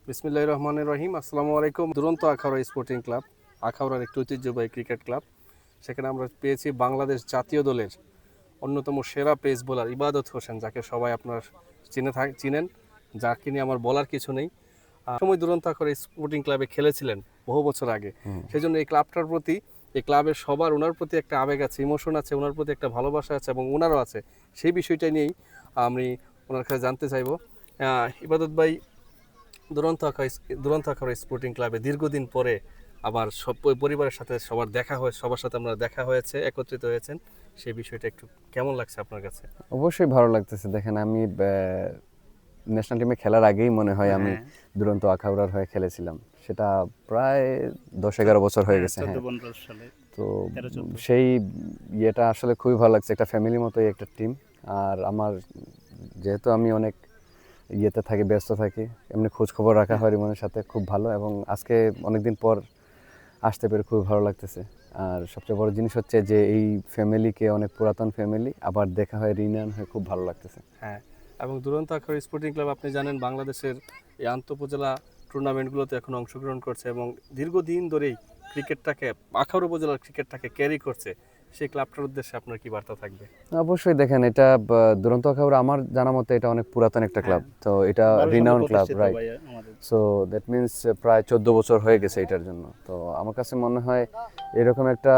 বিসমিল্লাহির রহমানির রহিম। আসসালামু আলাইকুম। দুরন্ত আখাউড়া স্পোর্টিং ক্লাব, আখাউড়ার একটি ঐতিহ্যবাহী ক্রিকেট ক্লাব। সেখানে আমরা পেয়েছি বাংলাদেশ জাতীয় দলের অন্যতম সেরা পেস বোলার ইবাদত হোসেন, যাকে সবাই আপনার চিনেন, যাকে নিয়ে আমার বলার কিছু নেই। সময় দুরন্ত আখাউড়া স্পোর্টিং ক্লাবে খেলেছিলেন বহু বছর আগে। সেই জন্য এই ক্লাবটার প্রতি, এই ক্লাবের সবার ওনার প্রতি একটা আবেগ আছে, ইমোশন আছে, ওনার প্রতি একটা ভালোবাসা আছে এবং ওনারও আছে। সেই বিষয়টা নিয়েই আমি ওনার কাছে জানতে চাইবো। ইবাদত ভাই, দুরন্ত আখাউড়া স্পোর্টিং ক্লাবে দীর্ঘদিন পরে আবার সব পরিবারের সাথে সবার সাথে আমরা দেখা হয়েছে, একত্রিত হয়েছেন। সেই বিষয়টা একটু কেমন লাগছে আপনার কাছে? অবশ্যই ভালো লাগতেছে। দেখেন, আমি ন্যাশনাল টিমে খেলার আগেই মনে হয় আমি দুরন্ত আখাউড়ার হয়ে খেলেছিলাম। সেটা প্রায় 10-11 বছর হয়ে গেছে। হ্যাঁ, তো সেই ইয়েটা আসলে খুবই ভালো লাগছে। একটা ফ্যামিলির মতোই একটা টিম। আর আমার যেহেতু আমি অনেক ইয়েতে থাকি, ব্যস্ত থাকি, এমনি খোঁজ খবর রাখা হয় রিমনের সাথে, খুব ভালো। এবং আজকে অনেকদিন পর আসতে পেরে খুবই ভালো লাগতেছে। আর সবচেয়ে বড় জিনিস হচ্ছে যে এই ফ্যামিলিকে, অনেক পুরাতন ফ্যামিলি, আবার দেখা হয়, রিউনিয়ন হয়ে খুব ভালো লাগতেছে। হ্যাঁ, এবং দুরন্ত আখাউড়া স্পোর্টিং ক্লাব আপনি জানেন বাংলাদেশের এই আন্তঃউপজেলা টুর্নামেন্টগুলোতে এখন অংশগ্রহণ করছে এবং দীর্ঘদিন ধরেই ক্রিকেটটাকে, আখাউড়া উপজেলার ক্রিকেটটাকে ক্যারি করছে। সেই ক্লাবটার উদ্দেশ্যে আপনার কি বার্তা থাকবে? অবশ্যই দেখেন, এটা দুরন্ত আখাউড়া আমার জানা মতে এটা অনেক পুরাতন একটা ক্লাব। তো এটা renown club, right? So that means প্রায় 14 বছর হয়ে গেছে এটার জন্য। তো আমার কাছে মনে হয় এরকম একটা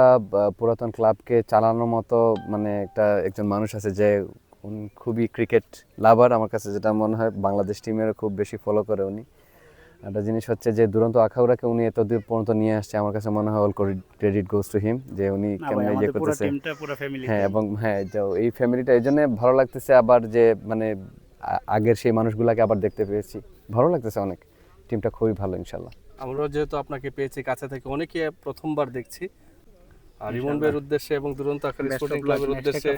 পুরাতন ক্লাবকে চালানোর মতো মানে একজন মানুষ আছে যে খুবই ক্রিকেট লাভার। আমার কাছে যেটা মনে হয় বাংলাদেশ টিমের খুব বেশি ফলো করে উনি। একটা জিনিস হচ্ছে যে দুরন্ত আখাউড়াকে উনি এতদূর পর্যন্ত নিয়ে আসছে, আমার কাছে মনে হয় all credit goes to him, যে উনি কেমন ইয়ে করতেছে। হ্যাঁ, এবং হ্যাঁ, যে এই ফ্যামিলিটা এই জন্য ভালো লাগতেছে। আবার যে মানে আগের সেই মানুষগুলাকে আবার দেখতে পেয়েছি, ভালো লাগতেছে অনেক। টিমটা খুবই ভালো, ইনশাল্লাহ। আমরা যেহেতু আপনাকে পেয়েছি কাছে থেকে, অনেকে প্রথমবার দেখছি। আর রিমন ভাইয়ের উদ্দেশ্যে এবং দুরন্ত আখাউড়া স্পোর্টিং ক্লাবের উদ্দেশ্যে,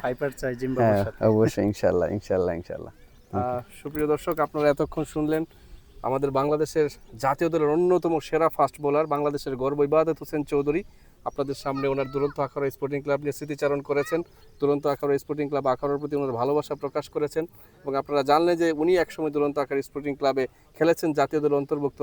হ্যাঁ, অবশ্যই, ইনশাল্লাহ, ইনশাল্লাহ, ইনশাল্লাহ। সুপ্রিয় দর্শক, আপনারা এতক্ষণ শুনলেন আমাদের বাংলাদেশের জাতীয় দলের অন্যতম সেরা ফাস্ট বোলার, বাংলাদেশের গর্ব ইবাদত হোসেন চৌধুরী আপনাদের সামনে ওনার দুরন্ত আখাউড়া স্পোর্টিং ক্লাব নিয়ে স্মৃতিচারণ করেছেন। দুরন্ত আখাউড়া স্পোর্টিং ক্লাব আখাউড়ার প্রতি ওনার ভালোবাসা প্রকাশ করেছেন এবং আপনারা জানলেন যে উনি একসময় দুরন্ত আখাউড়া স্পোর্টিং ক্লাবে খেলেছেন, জাতীয় দলের অন্তর্ভুক্ত